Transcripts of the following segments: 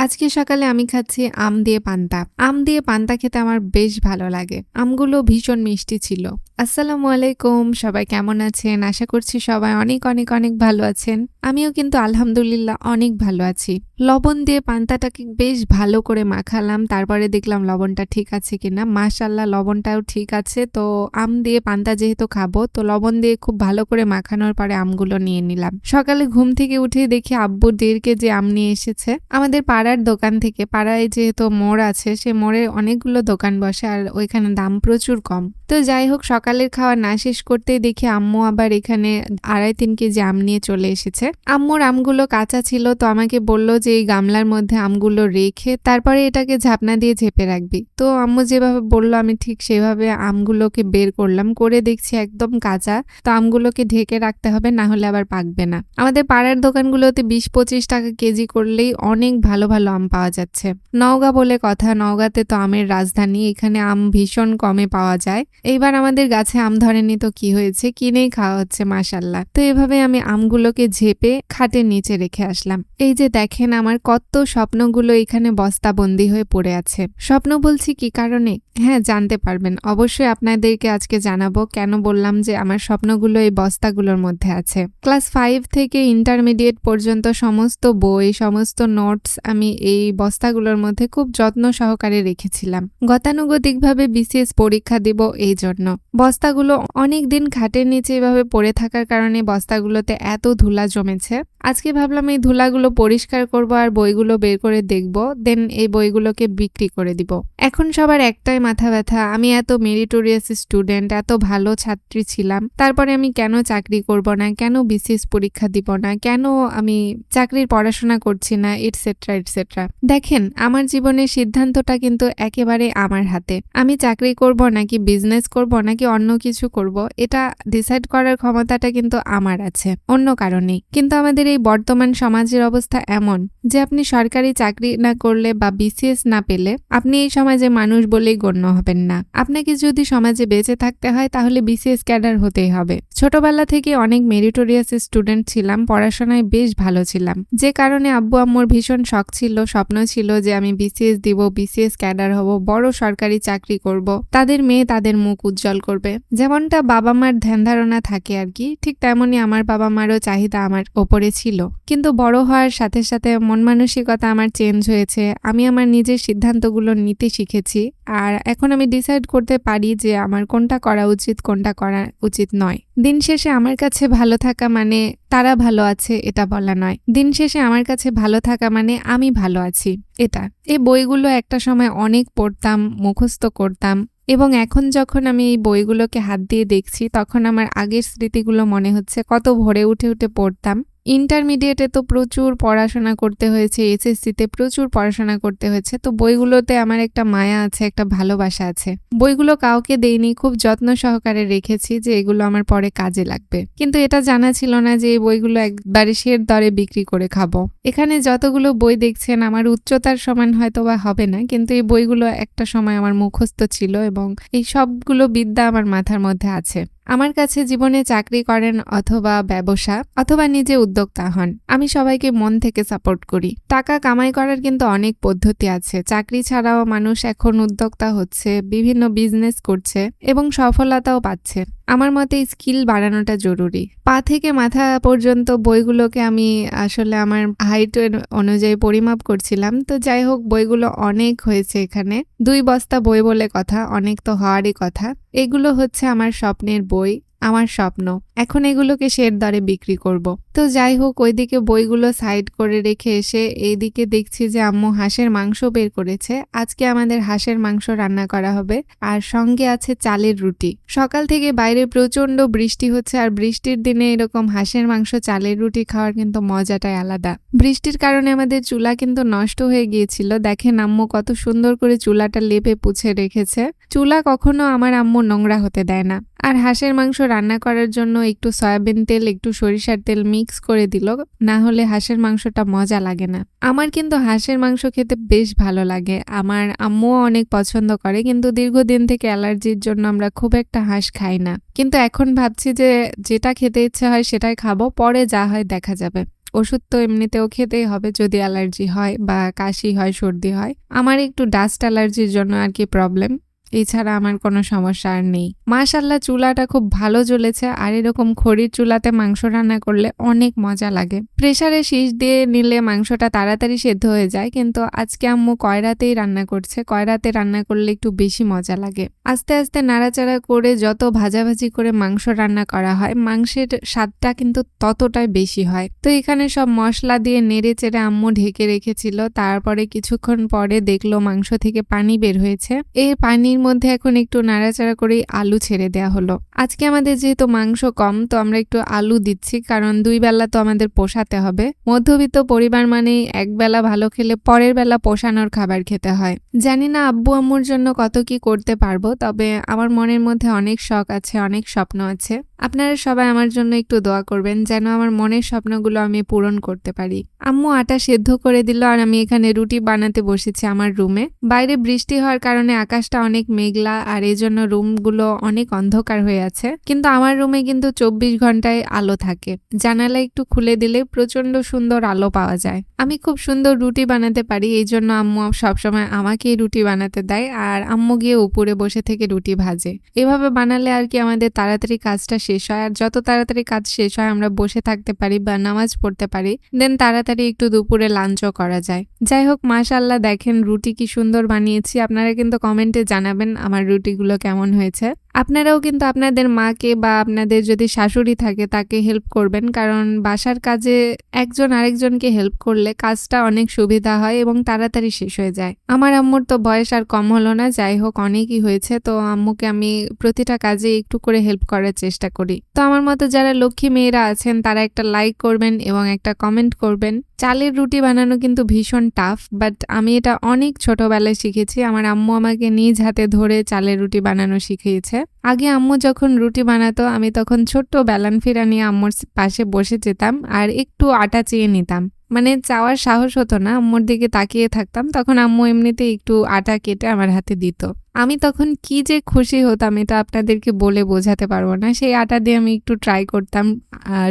আজকে সকালে আমি খাচ্ছি আম দিয়ে পান্তা। আম দিয়ে পান্তা খেতে আমার বেশ ভালো লাগে। আমগুলো ভীষণ মিষ্টি ছিল। আসসালামু আলাইকুম, সবাই কেমন আছেন? আশা করছি সবাই অনেক অনেক অনেক ভালো আছেন। আমিও কিন্তু আলহামদুলিল্লাহ অনেক ভালো আছি। লবণ দিয়ে পান্তাটাকে বেশ ভালো করে মাখালাম। তারপরে দেখলাম লবণটা ঠিক আছে কিনা। মাশাআল্লাহ লবণটাও ঠিক আছে। তো আম দিয়ে পান্তা যেহেতু খাবো, তো লবণ দিয়ে খুব ভালো করে মাখানোর পরে আমগুলো নিয়ে নিলাম। সকালে ঘুম থেকে উঠেই দেখি আব্বু 1.5 কেজি আম নিয়ে এসেছে। আমাদের পাড়ার দোকান থেকে, পাড়ায় যেহেতু মোড় আছে, সে মোড়ে অনেকগুলো দোকান বসে আর ওইখানে দাম প্রচুর কম। তো যাই হোক, সকালের খাওয়া না শেষ করতেই দেখি আম্মু আবার এখানে 2.5-3 কেজি আম নিয়ে চলে এসেছে। আম্মুর আমগুলো কাঁচা ছিল, তো আমাকে বলল যে এই গামলার মধ্যে আমগুলো রেখে তারপরে এটাকে ঝাপনা দিয়ে ঝেপে রাখবি। তো আম্মু যেভাবে বলল আমি ঠিক সেভাবে আমগুলোকে বের করলাম, করে দেখছি একদম কাঁচা। তো আমগুলোকে ঢেকে রাখতে হবে, না হলে আবার পাকবে না। আমাদের পাড়ার দোকানগুলোতে 20-25 টাকা কেজি করলেই অনেক ভালো ভালো আম পাওয়া যাচ্ছে। নওগাঁ বলে কথা, নওগাঁতে তো আমের রাজধানী, এখানে আম ভীষণ কমে পাওয়া যায়। এইবার আমাদের গাছে আম ধরেনি তো কি হয়েছে, কিনেই খাওয়া হচ্ছে মাশাআল্লাহ। তো এভাবে আমি আমগুলোকে ঝেপে খাটের নিচে রেখে আসলাম। এই যে দেখেন আমার কত স্বপ্নগুলো এখানে বস্তাবন্দি হয়ে পড়ে আছে। স্বপ্ন বলছি কি কারণে? হ্যাঁ, জানতে পারবেন। অবশ্যই আপনাদেরকে আজকে জানাবো কেন বললাম যে আমার স্বপ্নগুলো এই বস্তাগুলোর মধ্যে আছে। ক্লাস 5 থেকে ইন্টারমিডিয়েট পর্যন্ত সমস্ত বই, সমস্ত নোটস আমি এই বস্তাগুলোর মধ্যে খুব যত্ন সহকারে রেখেছিলাম। গতানুগতিকভাবে বিসিএস পরীক্ষা দিব এই জন্য। বস্তাগুলো অনেক দিন খাটের নিচে এভাবে পড়ে থাকার কারণে বস্তাগুলোতে এত ধুলা জমেছে। আজকে ভাবলাম এই ধুলাগুলো পরিষ্কার করব আর বইগুলো বের করে দেখব, দেন এই বইগুলোকে বিক্রি করে দিব। এখন সবার একটাই মাথা ব্যথা, আমি এত মেরিটোরিয়াস স্টুডেন্ট, এত ভালো ছাত্রী ছিলাম, তারপরে আমি কেন চাকরি করব না, কেন বিসিএস পরীক্ষা দিব না, কেন আমি চাকরির পড়াশোনা করছি না, এটসেট্রা এটসেট্রা। দেখেন, আমার জীবনের সিদ্ধান্তটা কিন্তু একেবারে আমার হাতে। আমি চাকরি করব নাকি বিজনেস করব নাকি অন্য কিছু করব, এটা ডিসাইড করার ক্ষমতাটা কিন্তু আমার আছে, অন্য কারণেই। কিন্তু আমাদের এই বর্তমান সমাজের অবস্থা এমন যে আপনি সরকারি চাকরি না করলে বা বিসিএস না পেলে আপনি এই সমাজে মানুষ বলেই গণ্য হবেন না। আপনাকে যদি সমাজে বেঁচে থাকতে হয় তাহলে বিসিএস ক্যাডার হতেই হবে। ছোটবেলা থেকে অনেক মেরিটোরিয়াস স্টুডেন্ট ছিলাম, পড়াশোনায় বেশ ভালো ছিলাম, যে কারণে আব্বু আম্মুর ভীষণ শখ ছিল, স্বপ্ন ছিল যে আমি বিসিএস দিব, বিসিএস ক্যাডার হব, বড় সরকারি চাকরি করব, তাদের মেয়ে তাদের মুখ উজ্জ্বল করবে। যেমনটা বাবা মার ধ্যান ধারণা থাকে আর কি, ঠিক তেমনই আমার বাবা মারও চাহিদা আমার ওপরে ছিল। কিন্তু বড় হওয়ার সাথে সাথে মন মানসিকতা আমার চেঞ্জ হয়েছে। আমি আমার নিজের সিদ্ধান্তগুলো নিতে শিখেছি, আর এখন আমি ডিসাইড করতে পারি যে আমার কোনটা করা উচিত, কোনটা করা উচিত নয়। দিন শেষে আমার কাছে ভালো থাকা মানে তারা ভালো আছে এটা বলা নয়। দিন শেষে আমার কাছে ভালো থাকা মানে আমি ভালো আছি এটা। এই বইগুলো একটা সময় অনেক পড়তাম, মুখস্থ করতাম, এবং এখন যখন আমি এই বইগুলোকে হাত দিয়ে দেখছি তখন আমার আগের স্মৃতিগুলো মনে হচ্ছে কত ভোরে উঠে উঠে পড়তাম। ইন্টারমিডিয়েটে তো প্রচুর পড়াশোনা করতে হয়েছে, এসএসসিতে প্রচুর পড়াশোনা করতে হয়েছে। তো বইগুলোতে আমার একটা মায়া আছে, একটা ভালোবাসা আছে। বইগুলো কাউকে দেইনি, খুব যত্ন সহকারে রেখেছি যে এগুলো আমার পরে কাজে লাগবে। কিন্তু এটা জানা ছিল না যে এই বইগুলো একবারে শের দরে বিক্রি করে খাবো। এখানে যতগুলো বই দেখছেন আমার উচ্চতার সমান হয়তো বা হবে না, কিন্তু এই বইগুলো একটা সময় আমার মুখস্থ ছিল এবং এই সবগুলো বিদ্যা আমার মাথার মধ্যে আছে। আমার কাছে জীবনে চাকরি করেন অথবা ব্যবসা অথবা নিজে উদ্যোক্তা হন, আমি সবাইকে মন থেকে সাপোর্ট করি। টাকা কামাই করার কিন্তু অনেক পদ্ধতি আছে। চাকরি ছাড়াও মানুষ এখন উদ্যোক্তা হচ্ছে, বিভিন্ন বিজনেস করছে এবং সফলতাও পাচ্ছে। আমার মতে স্কিল বাড়ানোটা জরুরি। পা থেকে মাথা পর্যন্ত বইগুলোকে আমি আসলে আমার হাইটের অনুযায়ী পরিমাপ করছিলাম। তো যাই হোক, বইগুলো অনেক হয়েছে এখানে। 2 বস্তা বই বলে কথা, অনেক তো হওয়ারই কথা। এগুলো হচ্ছে আমার স্বপ্নের বই, আমার স্বপ্ন। এখন এগুলোকে শের দরে বিক্রি করব। তো যাই হোক, ওইদিকে বইগুলো সাইড করে রেখে এসে এইদিকে দেখছি যে আম্মু হাঁসের মাংস বের করেছে। আজকে আমাদের হাঁসের মাংস রান্না করা হবে, আর সঙ্গে আছে চালের রুটি। সকাল থেকে বাইরে প্রচন্ড বৃষ্টি হচ্ছে, আর বৃষ্টির দিনে এরকম হাঁসের মাংস চালের রুটি খাওয়ার কিন্তু মজাটাই আলাদা। বৃষ্টির কারণে আমাদের চুলা কিন্তু নষ্ট হয়ে গিয়েছিল। দেখেন আম্মু কত সুন্দর করে চুলাটা লেপে পুছে রেখেছে। চুলা কখনো আমার আম্মু নোংরা হতে দেয় না। আর হাঁসের মাংস রান্না করার জন্য একটু সয়াবিন তেল, একটু সরিষার তেল মিক্স করে দিল, না হলে হাঁসের মাংসটা মজা লাগে না। আমার কিন্তু হাঁসের মাংস খেতে বেশ ভালো লাগে, আমার আম্মুও অনেক পছন্দ করে, কিন্তু দীর্ঘদিন থেকে অ্যালার্জির জন্য আমরা খুব একটা হাঁস খাই না। কিন্তু এখন ভাবছি যে যেটা খেতে ইচ্ছে হয় সেটাই খাবো, পরে যা হয় দেখা যাবে। ওষুধ তো এমনিতেও খেতেই হবে যদি অ্যালার্জি হয় বা কাশি হয়, সর্দি হয়। আমার একটু ডাস্ট অ্যালার্জির জন্য আরকি প্রবলেম। এছাড়া আমার কোনো সমস্যা আর নেই। মাশাআল্লাহ চুলাটা খুব ভালো জ্বলেছে আর এরকম খড়ির চুলাতে মাংস রান্না করলে অনেক মজা লাগে। প্রেসারে শিশ দিয়ে নিলে মাংসটা তাড়াতাড়ি সেদ্ধ হয়ে যায়, কিন্তু আজকে আম্মু কয়রাতেই রান্না করছে। কয়রাতে রান্না করলে একটু বেশি মজা লাগে। আস্তে আস্তে নাড়াচাড়া করে যত ভাজাভাজি করে মাংস রান্না করা হয়, মাংসের স্বাদটা কিন্তু ততটাই বেশি হয়। তো এখানে সব মশলা দিয়ে নেড়ে চেড়ে আম্মু ঢেকে রেখেছিল। তারপরে কিছুক্ষণ পরে দেখলো মাংস থেকে পানি বের হয়েছে। এই পানির মধ্যে এখন একটু নাড়াচাড়া করেই আলু ছেড়ে দেওয়া হলো। আজকে আমাদের যেহেতু মাংস কম, তো আমরা একটু আলু দিচ্ছি, কারণ 2 বেলা তো আমাদের পোষাতে হবে। মধ্যবিত্ত পরিবার মানেই এক বেলা ভালো খেলে পরের বেলা পোষানোর খাবার খেতে হয়। জানি না আব্বু আম্মুর জন্য কত কি করতে পারবো, তবে আমার মনের মধ্যে অনেক শখ আছে, অনেক স্বপ্ন আছে। আপনারা সবাই আমার জন্য একটু দোয়া করবেন যেন আমার মনের স্বপ্নগুলো আমি পূরণ করতে পারি। আম্মু আটা সেদ্ধ করে দিল আর আমি এখানে রুটি বানাতে বসেছি আমার রুমে। বাইরে বৃষ্টি হওয়ার কারণে আকাশটা অনেক মেঘলা আর এই জন্য রুমগুলো অনেক অন্ধকার হয়ে আছে, কিন্তু আমার রুমে কিন্তু 24 ঘন্টায় আলো থাকে। জানালা একটু খুলে দিলে প্রচন্ড সুন্দর আলো পাওয়া যায়। আমি খুব সুন্দর রুটি বানাতে পারি, এই জন্য আম্মু সবসময় আমাকেই রুটি বানাতে দেয় আর আম্মু গিয়ে উপরে বসে থেকে রুটি ভাজে। এভাবে বানালে আর কি আমাদের তাড়াতাড়ি কাজটা শেষ হয়, আর যত তাড়াতাড়ি কাজ শেষ হয় আমরা বসে থাকতে পারি বা নামাজ পড়তে পারি, দেন তাড়াতাড়ি একটু দুপুরে লাঞ্চও করা যায়। যাই হোক, মাশাআল্লাহ দেখেন রুটি কি সুন্দর বানিয়েছি। আপনারা কিন্তু কমেন্টে জানাবেন আমার রুটিগুলো কেমন হয়েছে। আপনারাও কিন্তু আপনাদের মাকে বা আপনাদের যদি শাশুড়ি থাকে তাকে হেল্প করবেন, কারণ বাসার কাজে একজন আরেকজনকে হেল্প করলে কাজটা অনেক সুবিধা হয় এবং তাড়াতাড়ি শেষ হয়ে যায়। আমার আম্মুর তো বয়স আর কম হলো না, যাই হোক অনেকই হয়েছে, তো আম্মুকে আমি প্রতিটা কাজে একটু করে হেল্প করার চেষ্টা করি। তো আমার মতো যারা লক্ষ্মী মেয়েরা আছেন তারা একটা লাইক করবেন এবং একটা কমেন্ট করবেন। চালের রুটি বানানো কিন্তু ভীষণ টাফ, বাট আমি এটা অনেক ছোটবেলায় শিখেছি। আমার আম্মু আমাকে নিজ হাতে ধরে চালের রুটি বানানো শিখিয়েছে। আগে আম্মু যখন রুটি বানাতো আমি তখন ছোট্ট বেলান ফিরা নিয়ে আম্মুর পাশে বসে যেতাম আর একটু আটা চেয়ে নিতাম। মানে চাওয়ার সাহস হতো না, আম্মুর দিকে তাকিয়ে থাকতাম, তখন আম্মু এমনিতে একটু আটা কেটে আমার হাতে দিত। আমি তখন কি যে খুশি হতাম এটা আপনাদেরকে বলে বোঝাতে পারবো না। সেই আটা দিয়ে আমি একটু ট্রাই করতাম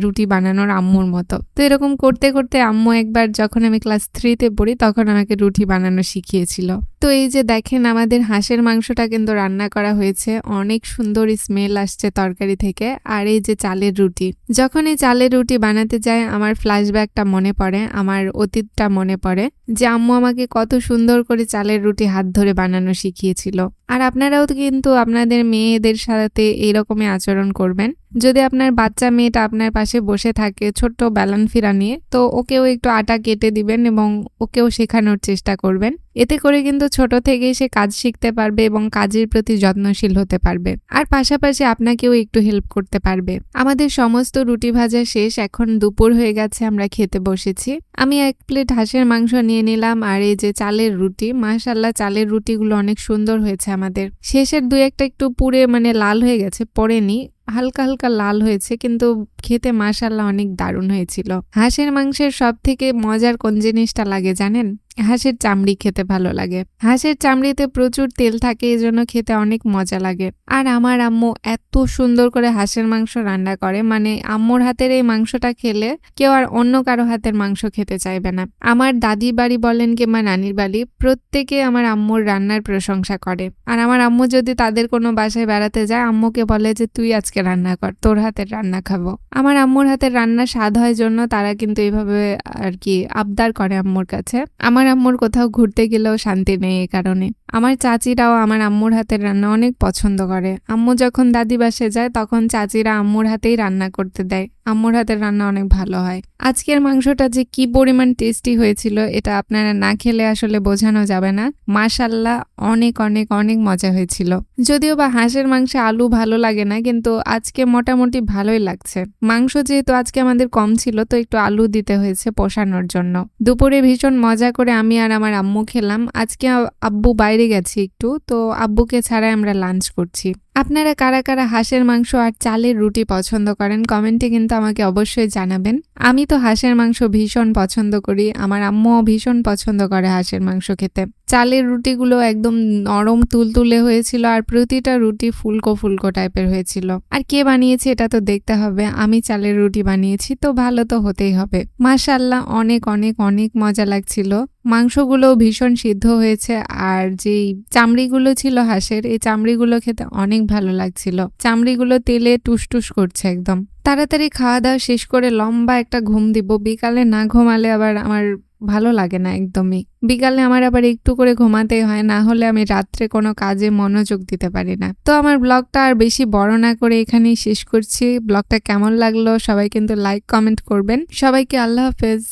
রুটি বানানোর আম্মুর মতো। তো এরকম করতে করতে আম্মু একবার যখন আমি ক্লাস 3-তে পড়ি তখন আমাকে রুটি বানানো শিখিয়েছিল। তো এই যে দেখেন আমাদের হাঁসের মাংসটা কিন্তু রান্না করা হয়েছে, অনেক সুন্দর স্মেল আসছে তরকারি থেকে। আর এই যে চালের রুটি, যখন এই চালের রুটি বানাতে যায় আমার ফ্ল্যাশব্যাকটা মনে পড়ে, আমার অতীতটা মনে পড়ে যে আম্মু আমাকে কত সুন্দর করে চালের রুটি হাত ধরে বানানো শিখিয়েছিল। আর আপনারাও কিন্তু আপনাদের মেয়েদের সাথে এইরকমই আচরণ করবেন। যদি আপনার বাচ্চা মেয়েটা আপনার পাশে বসে থাকে ছোট্ট বেলান ফিরা নিয়ে, তো ওকেও একটু আটা কেটে দিবেন এবং ওকেও শেখানোর চেষ্টা করবেন। এতে করে কিন্তু ছোট থেকেই সে কাজ শিখতে পারবে এবং কাজের প্রতি যত্নশীল হতে পারবে, আর পাশাপাশি আপনাকেও একটু হেল্প করতে পারবে। আমাদের সমস্ত রুটি ভাজা শেষ, এখন দুপুর হয়ে গেছে, আমরা খেতে বসেছি। আমি 1 প্লেট হাঁসের মাংস নিয়ে নিলাম আর এই যে চালের রুটি। মাশাআল্লাহ চালের রুটিগুলো অনেক সুন্দর হয়েছে আমাদের। শেষের 2-1টা একটু পুড়ে মানে লাল হয়ে গেছে, পড়েনি, হালকা হালকা লাল হয়েছে, কিন্তু খেতে মাশাআল্লাহ অনেক দারুণ হয়েছিল। হাঁসের মাংসের সব থেকে মজার কোন জিনিসটা লাগে জানেন? হাঁসের চামড়ি খেতে ভালো লাগে। হাঁসের চামড়িতে প্রচুর তেল থাকে, এই জন্য খেতে অনেক মজা লাগে। আর আমার আম্মু এত সুন্দর করে হাঁসের মাংস রান্না করে, মানে আম্মুর হাতের এই মাংসটা খেলে কেউ আর অন্য কারো হাতের মাংস খেতে চাইবে না। আমার দাদির বাড়ি বলেন কিংবা নানির বাড়ি, প্রত্যেকে আমার আম্মুর রান্নার প্রশংসা করে। আর আমার আম্মু যদি তাদের কোনো বাসায় বেড়াতে যায় আম্মুকে বলে যে তুই আজকে রান্না কর, তোর হাতের রান্না খাবো। আমার আম্মুর হাতের রান্না স্বাদ হয় জন্য তারা কিন্তু এইভাবে আর কি আবদার করে আম্মুর কাছে। আমার আম্মুর কোথাও ঘুরতে গেলেও শান্তি নেই এই কারণে। আমার চাচিরাও আমার আম্মুর হাতের রান্না অনেক পছন্দ করে। আম্মু যখন দাদি বাসায় যায় তখন চাচিরা আম্মুর হাতেই রান্না করতে দেয়। আম্মুর হাতের রান্না অনেক ভালো হয়। আজকের মাংসটা যে কি পরিমাণ টেস্টি হয়েছিল এটা আপনারা না খেলে আসলে বোঝানো যাবে না। মাশাআল্লাহ অনেক অনেক অনেক মজা হয়েছিল। যদিও বা হাঁসের মাংসে আলু ভালো লাগে না, কিন্তু আজকে মোটামুটি ভালোই লাগছে। মাংস যেহেতু আজকে আমাদের কম ছিল তো একটু আলু দিতে হয়েছে পোষানোর জন্য। দুপুরে ভীষণ মজা করে আমি আর আমার আম্মু খেলাম। আজকে আব্বু বাইরে গেছে একটু, তো আব্বুকে ছাড়াই আমরা লাঞ্চ করছি। আপনারা কারা কারা হাঁসের মাংস আর চালের রুটি পছন্দ করেন কমেন্টে কিন্তু আমাকে অবশ্যই জানাবেন। আমি তো হাঁসের মাংস ভীষণ পছন্দ করি, আমার আম্মুও ভীষণ পছন্দ করে হাঁসের মাংস খেতে। চালের রুটিগুলো একদম নরম তুলতুলে হয়েছিল আর প্রতিটা রুটি ফুলকো ফুলকো টাইপের হয়েছিল। আর কে বানিয়েছে এটা তো দেখতে হবে, আমি চালের রুটি বানিয়েছি তো ভালো তো হতেই হবে। মাশাআল্লাহ, অনেক অনেক অনেক মজা লাগছিল। মাংসগুলো ভীষণ সিদ্ধ হয়েছে আর যেই চামড়িগুলো ছিল হাঁসের, এই চামড়িগুলো খেতে অনেক ভালো লাগছিল। চামড়িগুলো তেলে টুসটুস করছে একদম। তাড়াতাড়ি খাওয়া দাওয়া শেষ করে লম্বা একটা ঘুম দিব, বিকালে না ঘুমালে আবার আমার ভালো লাগে না একদমই। বিকালে আমার আবার একটু করে ঘুমাতেই হয়, না হলে আমি রাত্রে কোনো কাজে মনোযোগ দিতে পারি না। তো আমার ব্লগটা আর বেশি বড় না করে এখানেই শেষ করছি। ব্লগটা কেমন লাগলো সবাই কিন্তু লাইক কমেন্ট করবেন। সবাইকে আল্লাহ হাফেজ।